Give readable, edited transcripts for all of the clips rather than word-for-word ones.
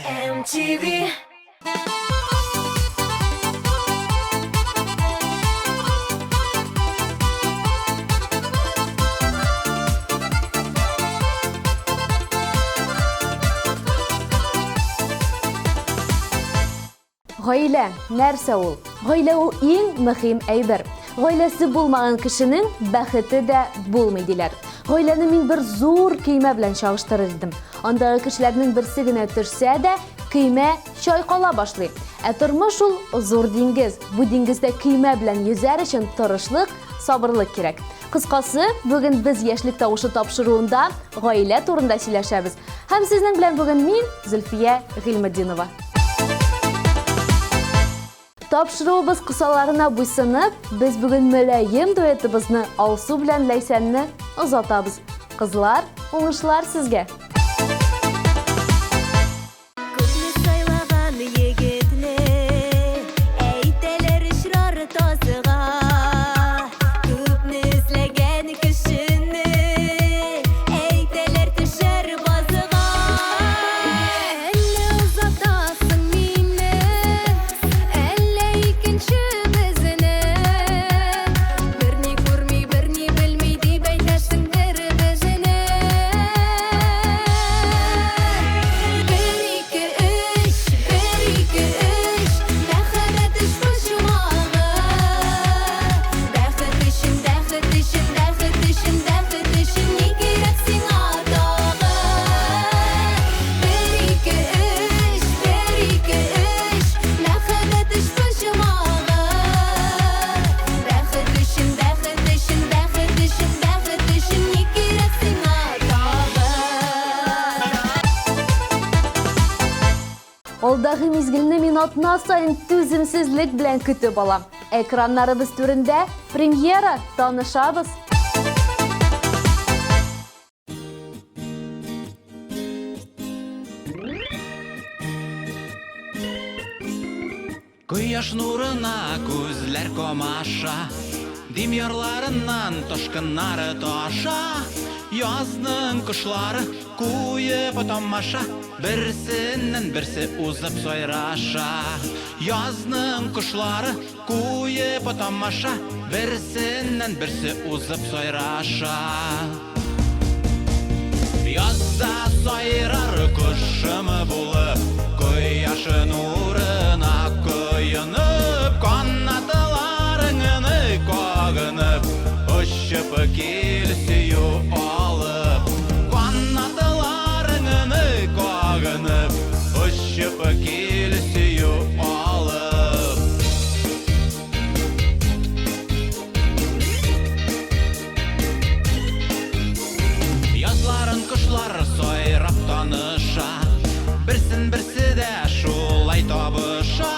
MTV. Гаилә нәрсә ул? Гаилә ул иң мөһим әйбер. Гаиләсе булмаган кешенең бәхете дә булмый диләр. Гаиләне мин бер зур көймә белән чагыштырыр идем. Андагы кешеләрнең берсе генә төшсә дә, көймә чайкала башлый. Ә тормыш ул зур диңгез. Бу диңгездә көймә белән йөзәр өчен тырышлык, сабырлык кирәк. Кыскасы, бүген без яшьлек тавышы тапшыруында гаилә турында сөйләшәбез. Һәм сезнең белән бүген мин, Зөлфия Гыйльметдинова. Тапшыруыбыз кысаларына буйсынып, без бүген мөләйем дуэтыбызны Алсу белән Ләйсәнне озатабыз. Кызлар, уңышлар сезгә! Алдагы мизгелне мин атна сайын түземсезлек белән көтеп алам. Экраннарыбыз түрендә премьера, танышабыз. Кояш нурына күзләр комаша, дим ярларыннан ташкыннары таша. Язның кошлары куеп тамаша, берсеннән берсе узып сайраша. Язның кошлары куеп тамаша, берсеннән берсе узып сайраша. Язда сайрар кошым булып, кояш нурына коенып, канатларыңны кагынып, очып килсею алып. Канатларыңны кагынып, очып килсею алып. Язларын кошлар сайрап таныша, берсен берсе дә шулай табыша.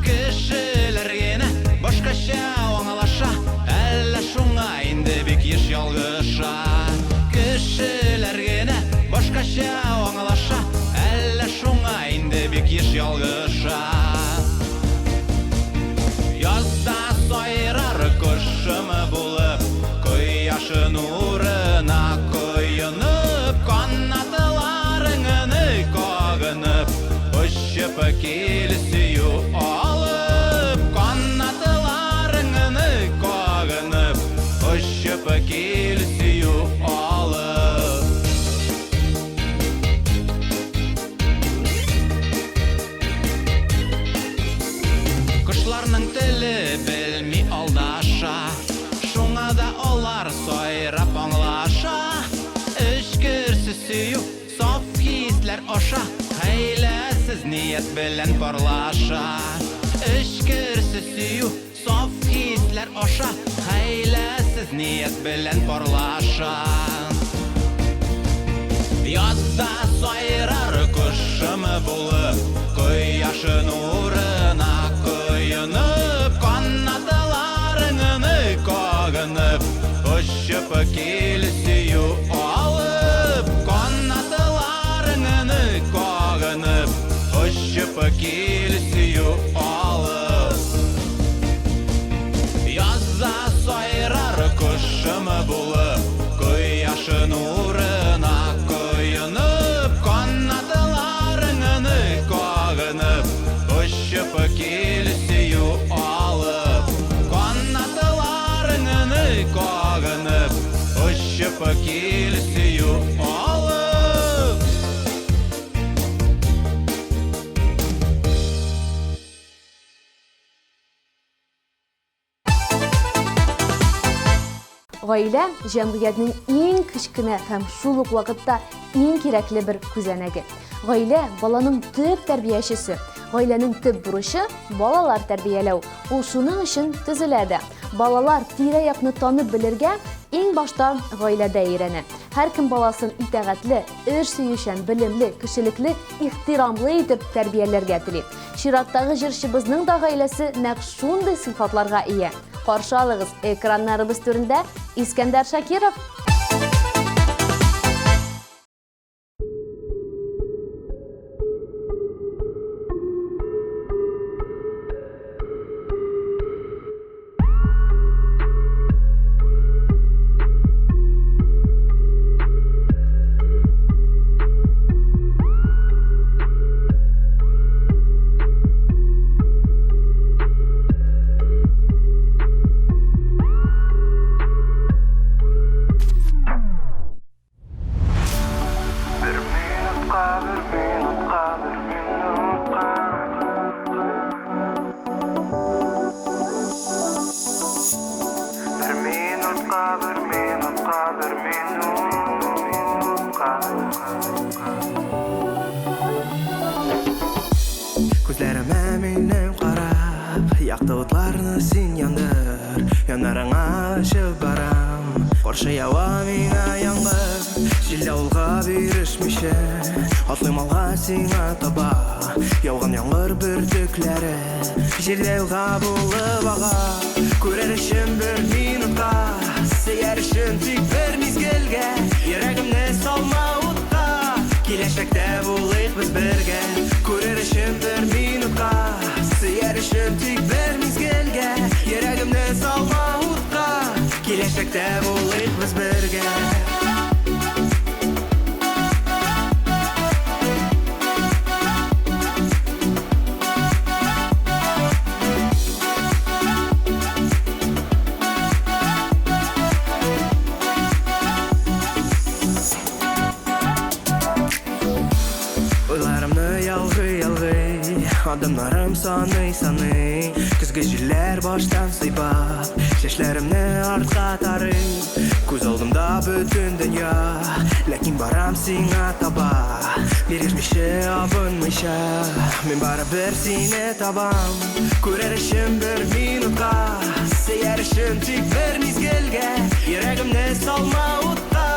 Кешеләр генә башкача аңлаша, әллә шуңа инде бик еш ялгыша. Кешеләр генә башкача аңлаша, әллә шуңа инде бик еш ялгыша. Язда сайрар кошым булып, кояш нурына коенып, канатларыңны кагынып, очып килсею алып. Канатларыңны кагынып, очып килсею алып. Кошларның теле белми алдаша, шуңа да алар сайрап аңлаша. Эшкерсез сөю, саф хисләр аша, хәйләсез ният белән парлаша. Эшкерсез сөю, саф хисләр аша, хәйләсез ният белән парлаша. Язда сайрар кошым булып, кояш нурына коенып, канатларыңны кагынып, очып килсею алып. Канатларыңны кагынып, очып килсею алып. Язда сайрар кошым булып, кояш нурына коенып, канатларыңны килсию алып. Гаилә җәмгыятьнең иң кечкенә һәм шул ук вакытта иң кирәкле бер күзәнәге. Гаилә баланың төп тәрбиячесе. Гаиләнең төп бурычы балалар тәрбияләү. Ул шуның өчен төзелә дә. Балалар тирә-якны танып белергә иң башта гаиләдә өйрәнә. Һәркем баласын итәгатьле, эш сөючән, белемле, кешелекле, ихтирамлы итеп тәрбияләргә тели. Чираттагы җырчыбызның да гаиләсе нәкъ шундый сыйфатларга ия. Каршы алыгыз экраннарыбыз түрендә Искәндәр Шакиров. Күзләремә минем карап, якты утларны син яндыр. Янарыңа ачып барам, каршы ява миңа яңгыр. Җил авылга бирешмичә, атлыйм алга сиңа таба. Яуган яңгыр бөртекләре, җирдә елга булып ага. Күрер өчен бер минутка, сөяр өчен тик бер мизгелгә. Йөрәгемне салма утка, киләчәктә булыйк без бергә. Күрер өчен бер минутка, сөяр өчен тик бер мизгелгә. Йөрәгемне салма утка, киләчәктә булыйк без бергә. Adımlarım sanıy Көзге җилләр баштан сыйпап, чәчләремне артка тарый. Күз алдымда бөтен дөнья, ләкин барам сиңа таба. Бирешмичә, абынмыйча, мин барыбер сине табам. Күрер өчен бер минутка, сөяр өчен тик бер мизгелгә. Йөрәгемне салма утка,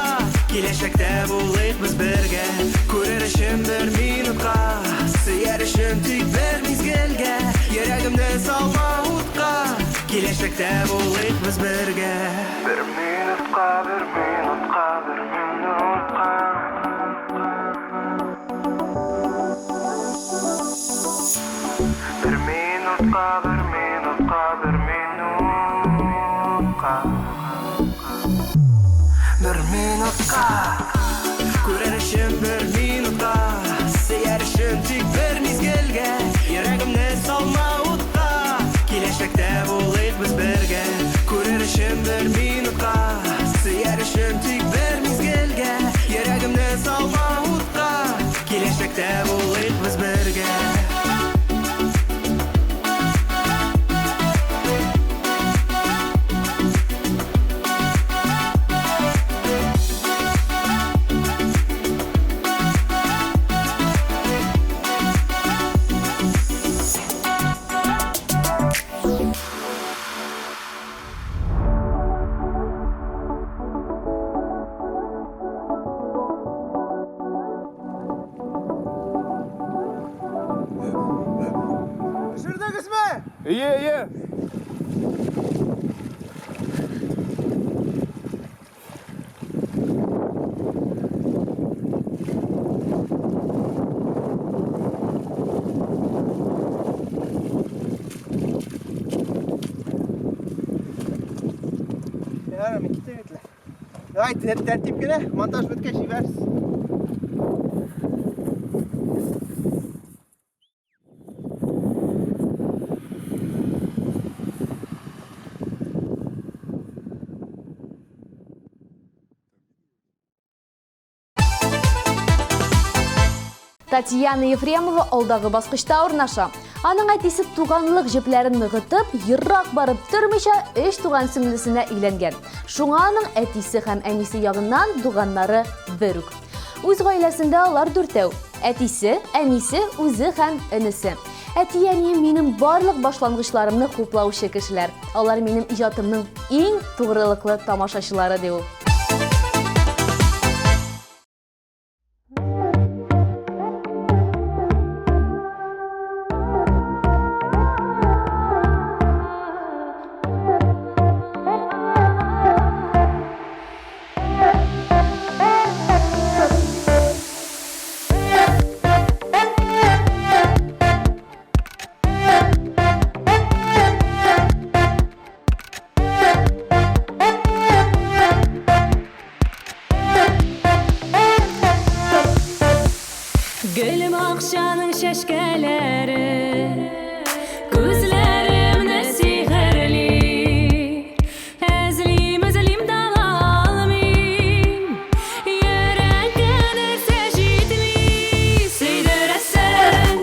киләчәктә булыйк без бергә. Күрер өчен бер минутка, сөяр өчен тик бер мизгелгә. Йөрәгемне салма утка, киләчәктә булыйк без бергә. Бер минутка, бер минутка, бер минутка. Бер минутка, бер минутка, бер минутка. Бер минутка, күрер өчен бер минутка, сөяр өчен тик бер мизгелгә. Йөрәгемне салма утка, киләчәктә булыйк без бергә. Күрер өчен бер минутка, сөяр өчен тик бер мизгелгә. Йөрәгемне салма утка, киләчәктә булыйк без бергә. Є. Yarım 2 tweetle. Gayet tertip güne montaj bitkeş veririz. Татьяна Ефремова алдағы басқышта орнаша. Аның әтесі туғанлық жепләрін нығытып, еррақ барып тұрмыша үш туған сіңлісіне үйленген. Шуңа аның әтесі һәм әнисе яғынан туғаннары бүрік. Үз ғайласында алар дүртәу. Әтесі, әнисе, үзі һәм інісі. Әти әнием менің барлық башлангычларымны хуплаушы кешеләр. Алар менің иҗатымның иң тугрылыклы тамашачылары ди ул. Gülüm akşanın şeşkeleri, gözlerimde sihirli. Ezlim dağılmayayım, yüreğine secdeli. Seydüresen,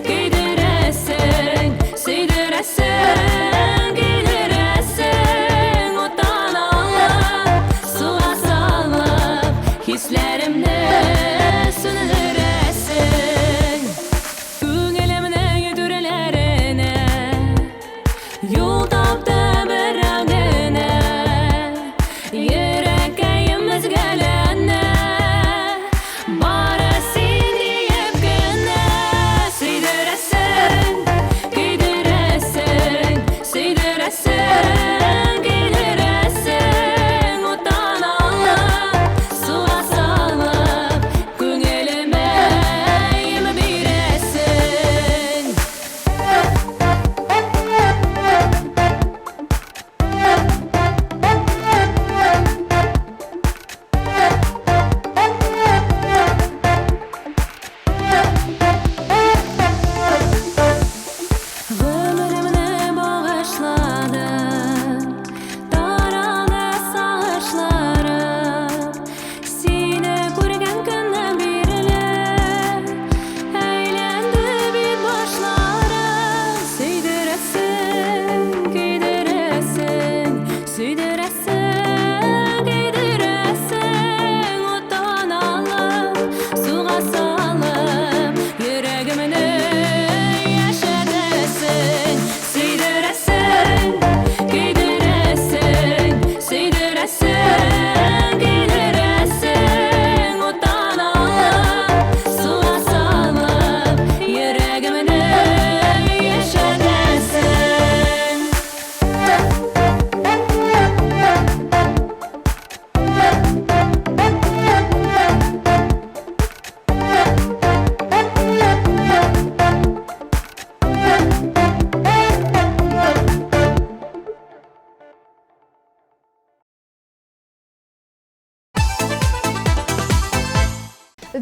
giydiresen, seydüresen, giydiresen. Otan alıp, suya salıp, hislerimde sönülür.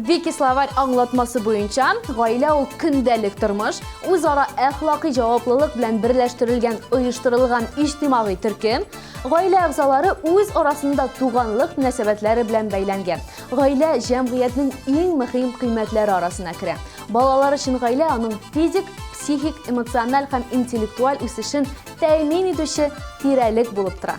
Вики словарь аңлатмасы буенча, гаилә ул көндәлек тормыш, үзара әхлакый җаваплылык белән берләштерелгән, оештырылган иҗтимагый төркем, гаилә әгъзалары үз арасында туганлык мөнәсәбәтләре белән бәйләнгән. Гаилә җәмгыятьнең иң мөһим кыйммәтләре арасына керә. Балалар өчен гаилә аның физик, психик, эмоциональ һәм интеллектуаль үсешен тәэмин итүче тирәлек булып тора.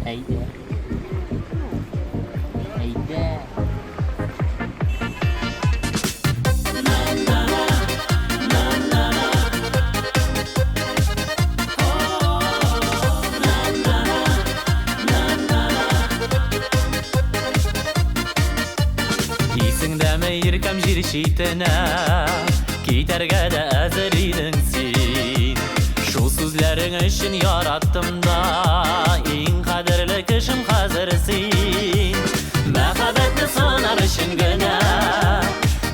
Әйдә. Әйдә. Исеңдәме иркәм җир читенә, китәргә дә әзер идең син. Шул сүзләрең өчен яраттым да, иң кадерле кешем хәзер син. Мәхәббәтне санар өчен генә,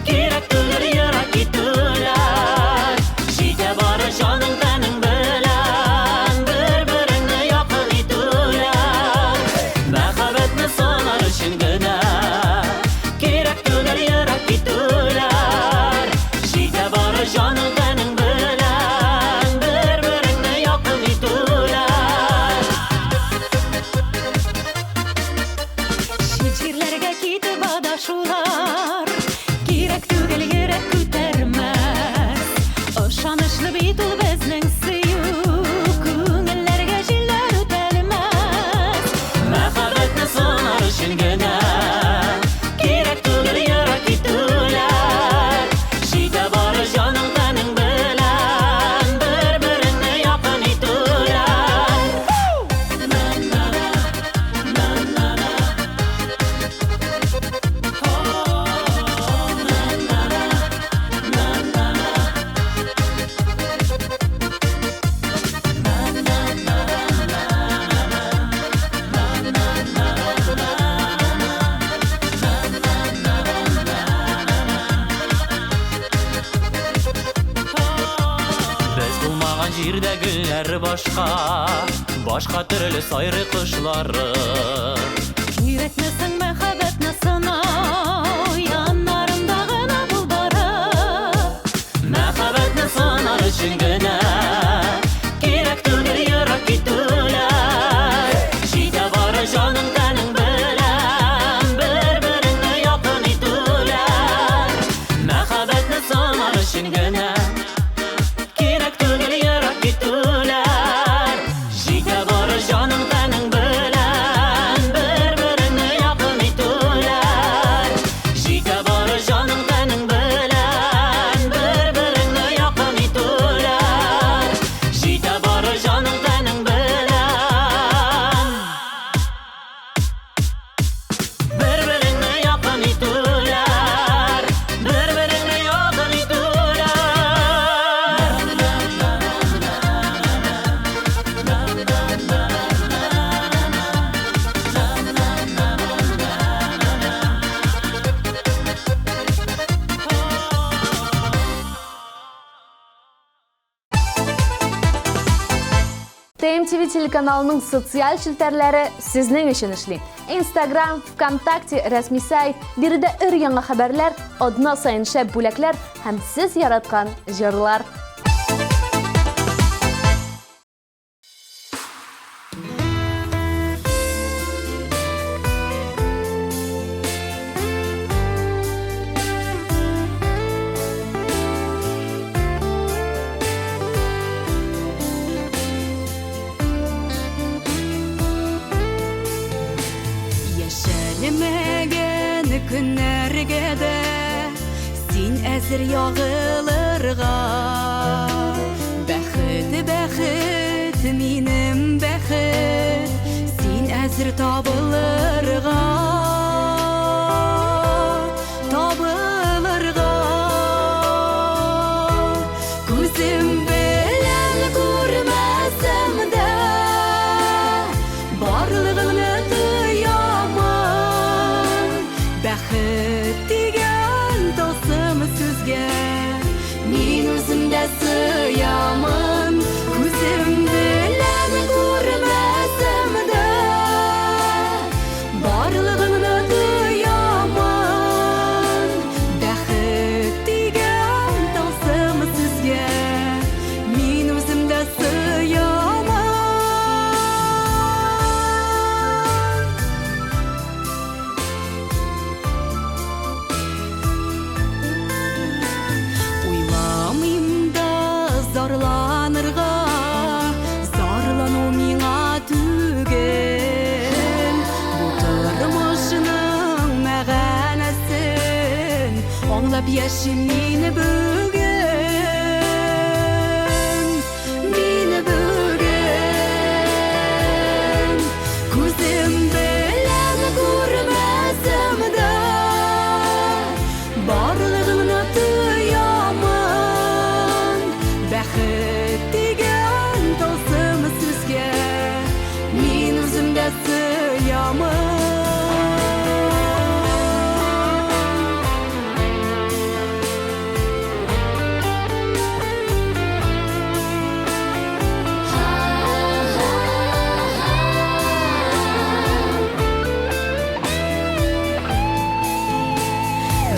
кирәк түгел ярак китүләр. Җитә бары җаның тәнең белән, бер-береңне якын итүләр. Мәхәббәтне санар өчен генә, кирәк түгел ярак китүләр. Җитә бары җаның тәнең белән, бер-береңне күлләр Башка төрле сайры кышлары Үйретмесің мәхәббәтне сынау Яннарымда гына бул барып Мәхәббәтне сынар өчен генә Кирәк түгел ерак китүләр Җитә бары җаның тәнең белән Бер-береңне якын итүләр Мәхәббәтне сынар өчен генә Кирәк түгел ерак китүләр Җитә бары җаның тәнең белән Бер-береңне якын итүләр Җитә бары җаның тәнең белән Бер-береңне якын итүләр Җитә бары җаның тәнең белән Бер-береңне якын итүләр Бер-береңне якын итүләр TMTV телеканалының социаль шилтәрләре сезнең өчен эшли. Instagram, ВКонтакте, рәсми сайт, биредә өр-яңа хәбәрләр, адна сайын шәп бүләкләр һәм сез яраткан җырлар. Яшәлмәгән көннәргә дә син әзер ягылырга Бәхет, бәхет, минем бәхет Син әзер табылырга Табылырга Күзем белән күрмәсәм дә Барлыгыңны тоямын Бәхет дигән тылсым сүзгә Мин үзем дә сыямын Күзем белән күрмәсәм дә Барлыгыңны тоямын Бәхет дигән тылсым сүзгә Мин үзем дә сыямын Уйламыйм да зарланырга Зарлану миңа түгел Бу тормышның мәгънәсен Аңлап яшим мине бүген Мине бүген Күзем белән күрмәсәм дә Барлыгыңны тоямын Бәхет дигән тылсым сүзгә Мин үзем дә сыямын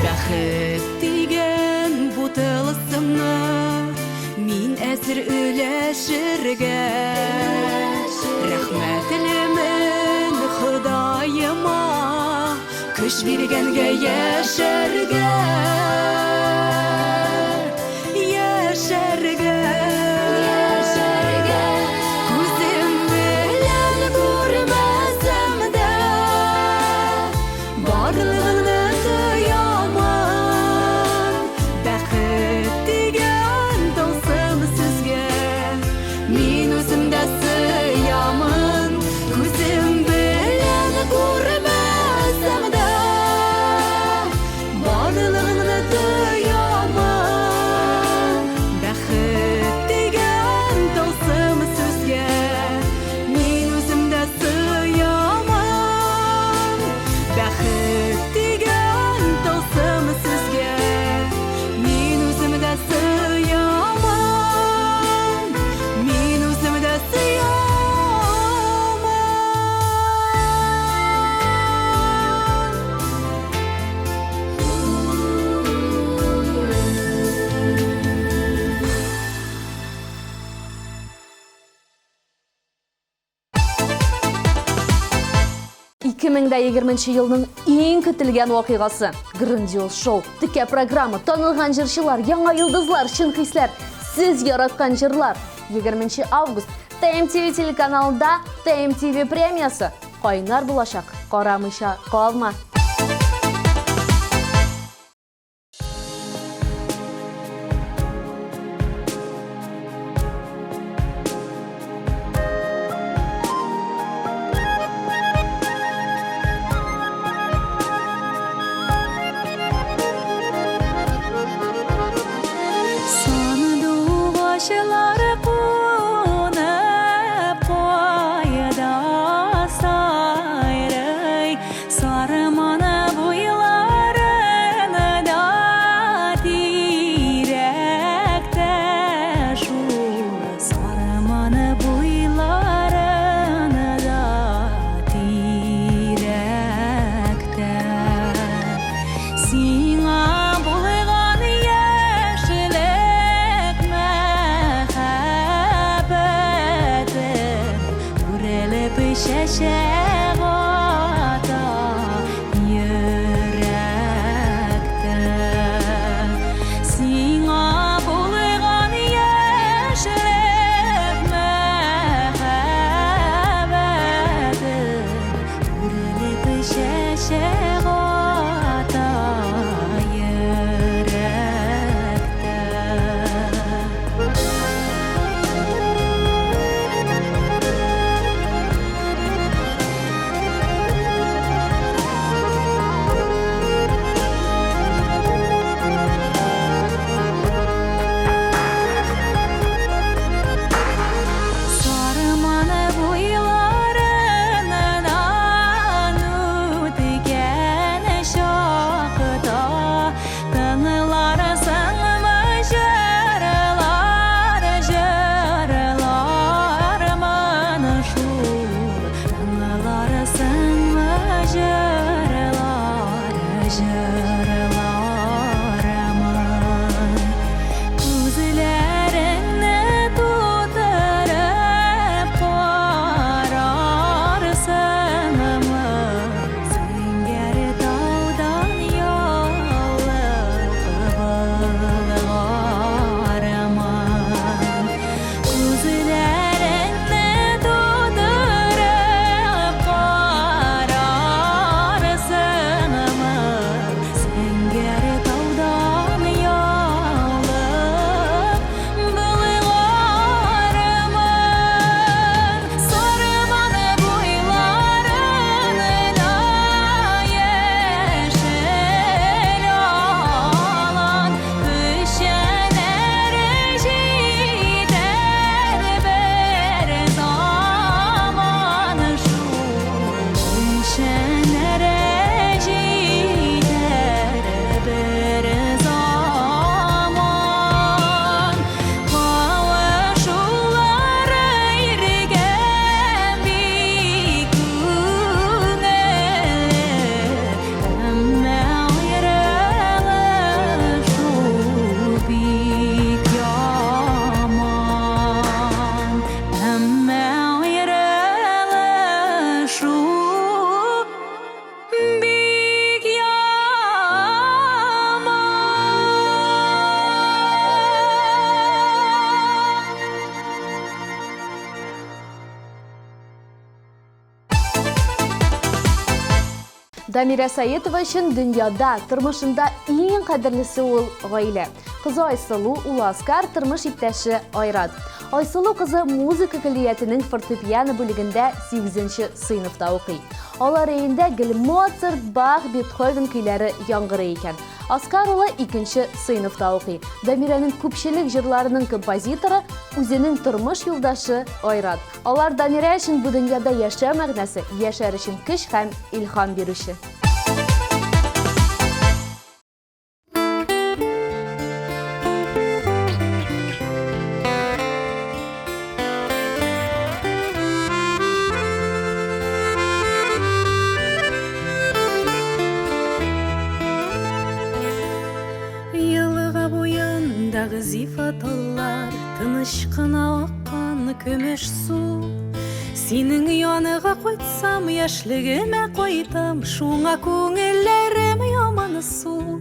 Бәхет дигән бу тылсымны Мин әзер өләшергә Рәхмәтлемен Ходаема Көч биргәнгә яшәргә Яшәргә Күзем белән күрмәсәм дә Барлыгыңны тоямын Бәхет дигән тылсым сүзгә Мин үзем дә сыямын Күзем белән күрмәсәм дә Барлыгыңны тоямын 2020 елның ең күтілген оқиғасы. Грандиоз шоу, тіке программа, танылған жыршылар, яңа йылдызлар, шын хислер, сіз яратқан жырлар. 20 август ТМТВ телеканалында ТМТВ премиясы. Қайнар болашақ, қарамыша қалма. Дамира Саетова үшін дүнияда, тұрмышында ең қадірлісі ол ғайле. Қызы Айсылу, улы Аскар, тұрмыш иптәші Айрат. Айсылу қызы музыка кілиетінің фортепиано бөлігінде 8-ші сыйныфта оқи. Алар eyinde гіл Моцарт, Бах, Бетховен күйлері яңғыры екен. Аскар улы 2-ші сыйныфта оқи. Дамираның көпшілік жырларының композиторы өзінің тұрмыш юлдашы Айрат. Алар Дамира үшін бұл дүнияда яша мәгнәсі, яшар үшін күш һәм илһам беруші. Зифаталар, тыныш қана аққан күміш су, Синең яныңа кайтсам, яшьлегемә кайтам, шуңа күңелләрем яман су.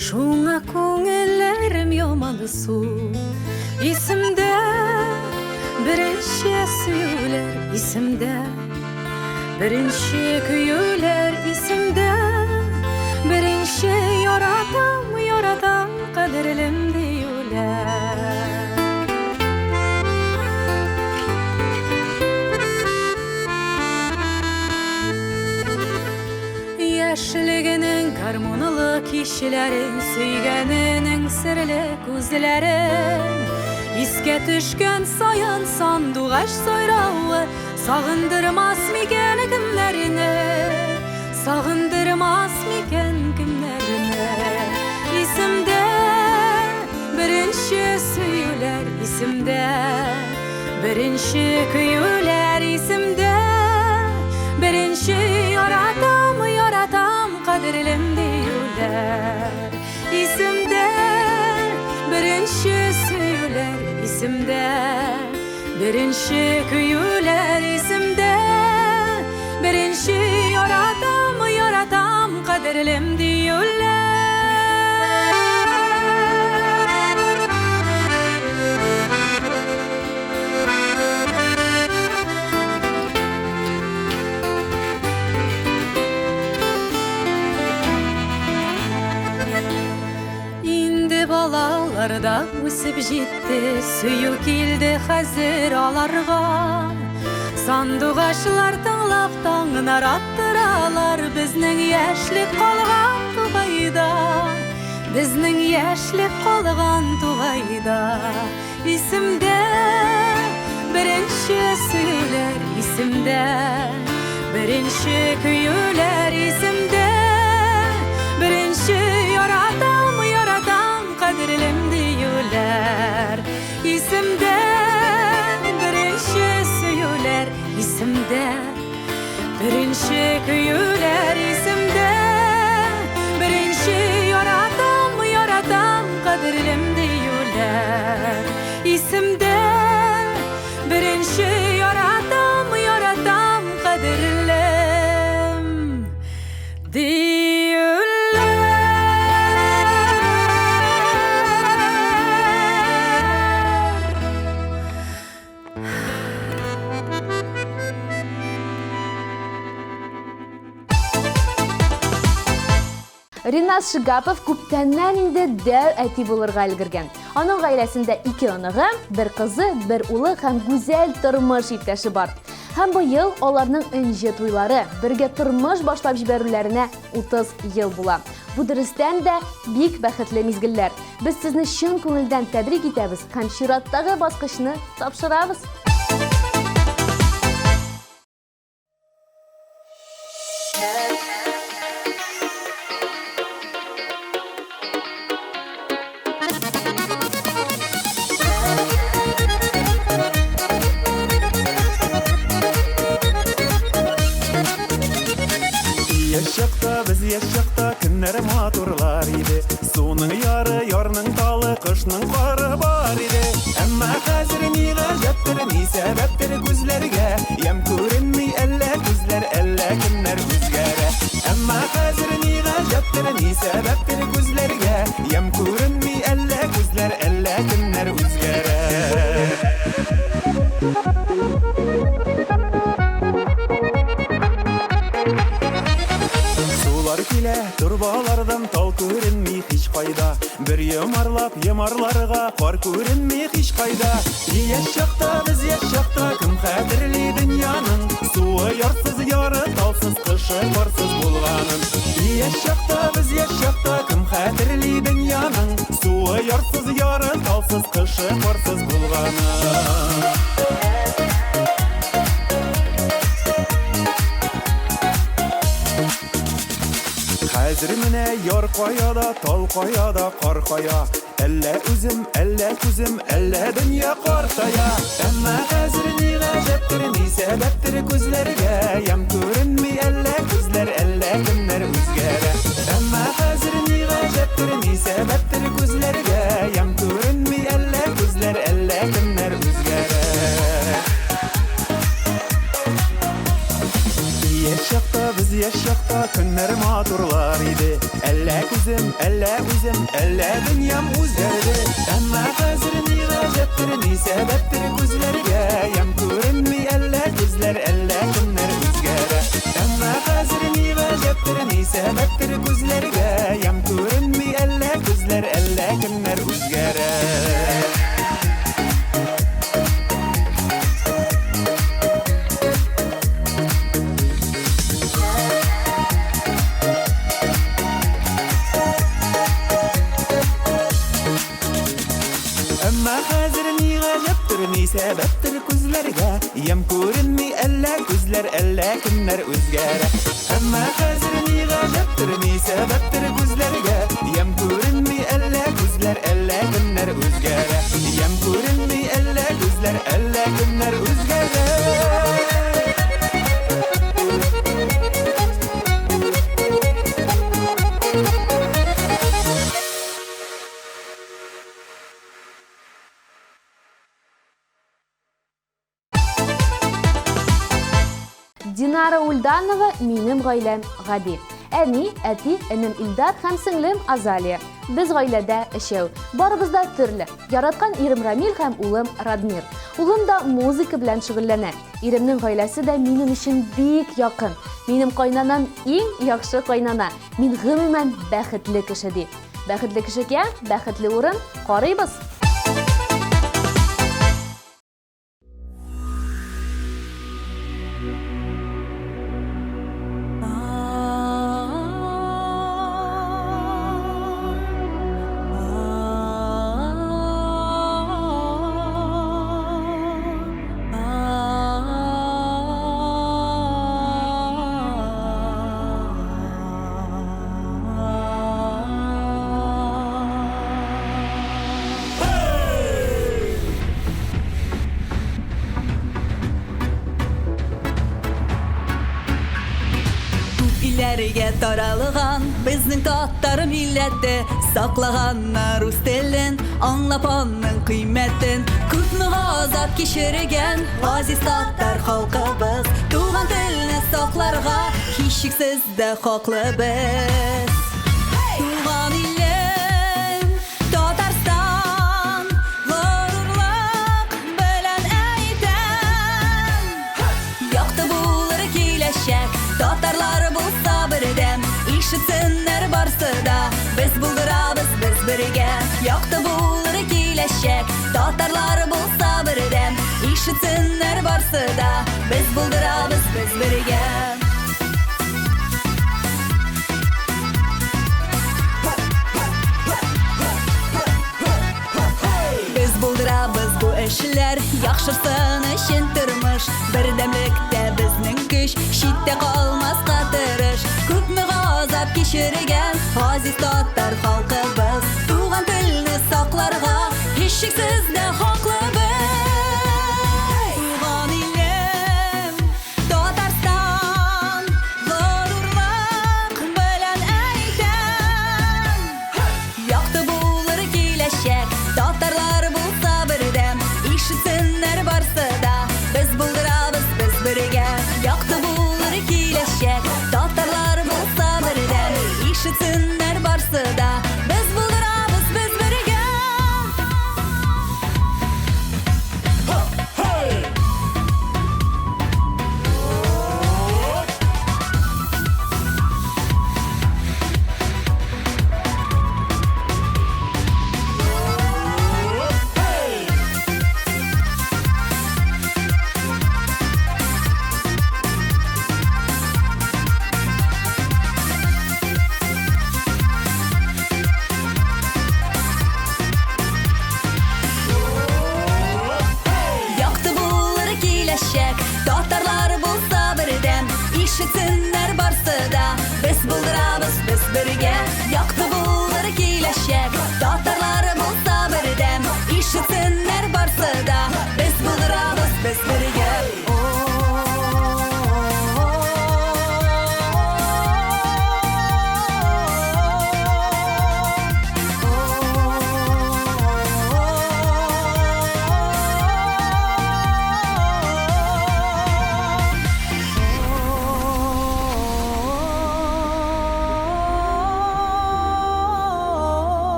Шуңа күңелләрем яман су. Исемдә беренче сөюләр, исемдә беренче көюләр, исемдә беренче яратам, яратам кадерлем диюләр. Яшьлегенең гармонлы кичләрен, сөйгәненең серле күзләрен, искә төшкән саян сандугач сайравы, сагындырмас микән кемнәрне, сагындырмас микән кемнәрне. Исемдә беренче сөюләр, исемдә беренче көюләр, исемдә беренче яратам, яратам кадерлем диюләр. Исемдә беренче сөюләр, исемдә беренче көюләр, исемдә беренче яратам, яратам кадерлем диюләр. Балаларда үсеп җитте, сөю килде хәзер аларга. Сандугачлар тыңлап таңын араттыралар, безнең яшьлек калган тугайда, безнең яшьлек калган тугайда. Исемдә беренче сөюләр, исемдә беренче көюләр, исемдә беренче яратам, яратам кадерлем диюләр. Исемдә беренче сөюләр, исемдә беренче көюләр, исемдә беренче яратам, яратам кадерлем диюләр. Исемдә беренче яратам, яратам кадерлем диюләр. Ринас Шигапов күптәннән инде дәү әти булырга өлгергән. Аның гаиләсендә 2 оныгы, 1 кызы, 1 улы һәм гүзәл тормыш иптәше бар. Һәм бу ел аларның энҗе туйлары, бергә тормыш башлап җибәрүләренә 30 ел була. Бу дөрестән дә бик бәхетле мизгелләр. Без сезне чын күңелдән тәбрик итәбез һәм чираттагы баскычны тапшырабыз. Biz yaşakta günler matурлар иде. Суның яры, ярның талы, кышның кары бар иде. Әмма хәзер ни гаҗәптер, ни сәбәптер күзләргә, ям күренми әллә күзләр, әллә кемнәр үзгәрә. Әмма хәзер ни гаҗәптер, ни сәбәптер күзләргә, ям күренми әллә күзләр, әллә кемнәр үзгәрә. Килә турбалардан тал күренми һич кайда, бер йомарлап йомарларга кар күренми һич кайда. Яшакта без яшакта кем хәтерли дөньяның, суы ярсыз яры талсыз кышы карсыз булганын. Яшакта без яшакта кем хәтерли дөньяның, суы ярсыз яры талсыз кышы карсыз булганын. Хәзер менә яр каяда, тал каяда, кар кая. Әллә үзем, әллә күзем, әллә дөнья картая. Әмма хәзер ни гаҗәптер, ни сәбәптер күзләргә, ям күренми әллә күзләр, әллә кемнәр үзгәрә. Әмма хәзер ни гаҗәптер, ни сәбәптер күзләргә, ям күренми әллә күзләр, әллә кемнәр үзгәрә. yaşakta biz yaşakta günler maturlar idi. Elle üzüm, elle dünyam uzgardı. Ama hazır ni gajaptır, ni sebeptir gözlerge. Yam görünmi elle gözler, elle günler uzgarı. Ama hazır ni gajaptır, ni sebeptir gözlerge. Yam görünmi elle gözler, elle günler uzgarı. Ni sebeptir gözlerge yam görünmi elle gözler elle günler özgere ama hazır ni gajaptır ni sebeptir gözlerge yam görünmi elle gözler elle günler özgere yam görünmi elle gözler elle günler özgere Динара Ульданова минем гаиләм Гади. Әни, әти, энем Илдар һәм сеңлем Азалия. Без гаиләдә өчәү. Барыбыз да төрле. Яраткан ирем Рамил һәм улым Радмир. Улым да музыка белән шөгыльләнә. Иремнең гаиләсе дә минем өчен бик якын. Минем кайнанам иң яхшы кайнана. Мин гомумән бәхетле кеше ди. Бәхетле кешегә бәхетле урын карыйбыз. Ileriye taralığan bizning tatlar milleti Saklaganlar rus tilin anlapanın kıymetin Kutnu azap kişirigen aziz tatlar halkabız Tuğan dilini saklarga hiçiksiz de haklı biz Tuğan ilim Tatarstan Gururluk bilen eyden Yaktı bulur kileşek Tatarlar bulsa birdem İşitsinler barsı da Biz buldurabız biz birge Yaktı bulur kileşek Tatarlar bulsa birdem İşitsinler barsı da Biz buldurabız biz birge Biz buldurabız bu eşler Yaxşırsın işin turmuş Birdemlikte bizning güç Şitte kalmaz katırış Köpmü gazap kişirigen Aziz tatar halkımız Tuğan dilini saklarga Hiçiksiz de haklı biz Tuğan ilim Tatarstan Gururluk bilen eyden Yaktı bulur kileşek Tatarlar bulsa birdem İşitsinler barsı da Biz buldurabız biz birge Yaktı bulur kileşek Tatarlar bulsa birdem İşitsinler barsı da Biz buldurabız biz birge Yaktı bulur kileşek Tatarlar bulsa birdem İşitsinler barsı da Biz buldurabız biz birge Yaktı bulur kileşek Tatarlar bulsa birdem İşitsinler barsı da Biz buldurabız biz birge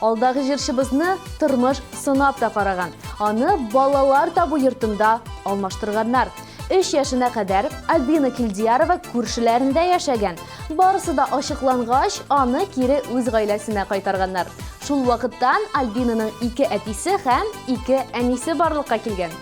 Алдагы җырчыбызны тормыш сынап та караган. Аны балалар табу йортында алмаштырганнар. 3 яшына кадәр Альбина Килдиярова күршеләрендә яшәгән. Барысы да ачыклангач, аны кире үз гаиләсенә кайтарганнар. Шул вакыттан Альбинаның 2 әтисе һәм 2 әнисе барлыкка килгән.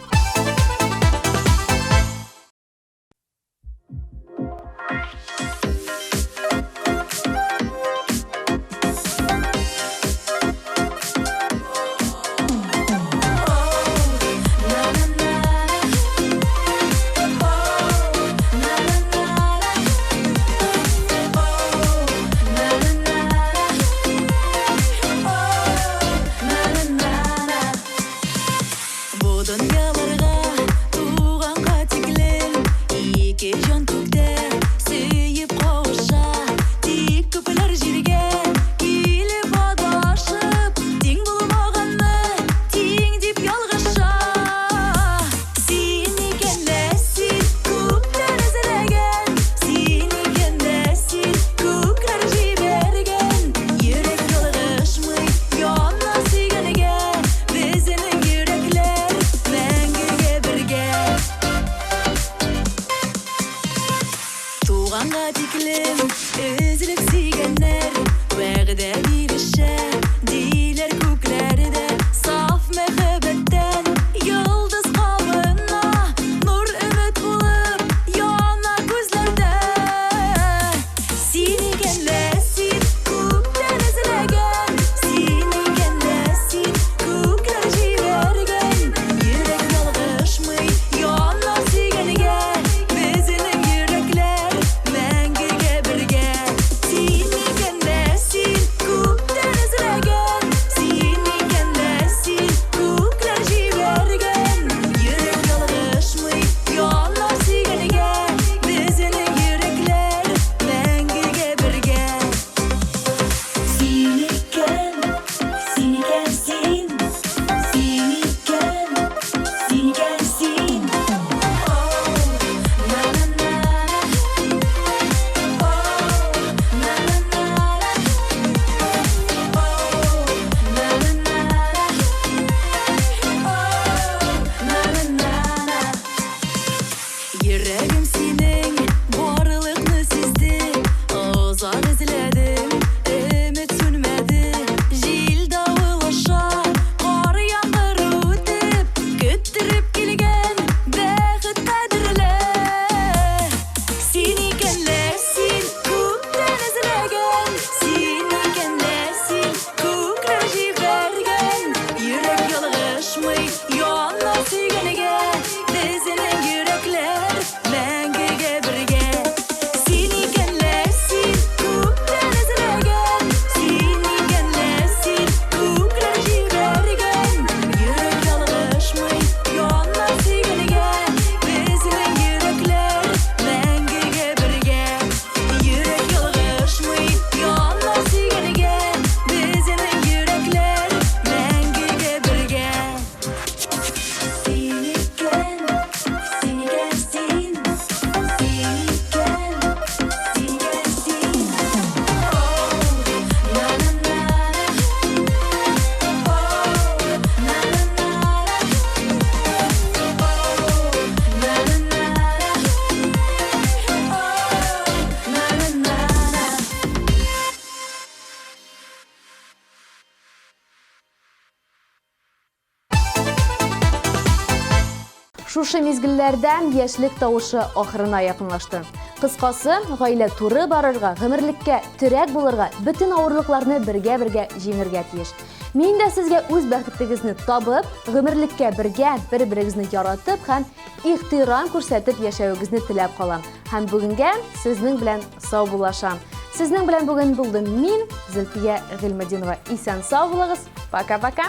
Шушы мизгелләрдән яшьлек тавышы ахырына якынлашты. Кыскасы, гаилә туры барырга, гомерлеккә терәк булырга, бөтен авырлыкларны бергә җиңәргә тиеш. Мин дә сезгә үз бәхетегезне табып, гомерлеккә бергә бер-берегезне яратып һәм ихтирам күрсәтеп яшәвегезне теләп калам. Һәм бүгенгә сезнең белән сау булашам. Сезнең белән бүген булдым мин, Зөлфия Гыйльметдинова. Исән сау булыгыз. Пока-пока.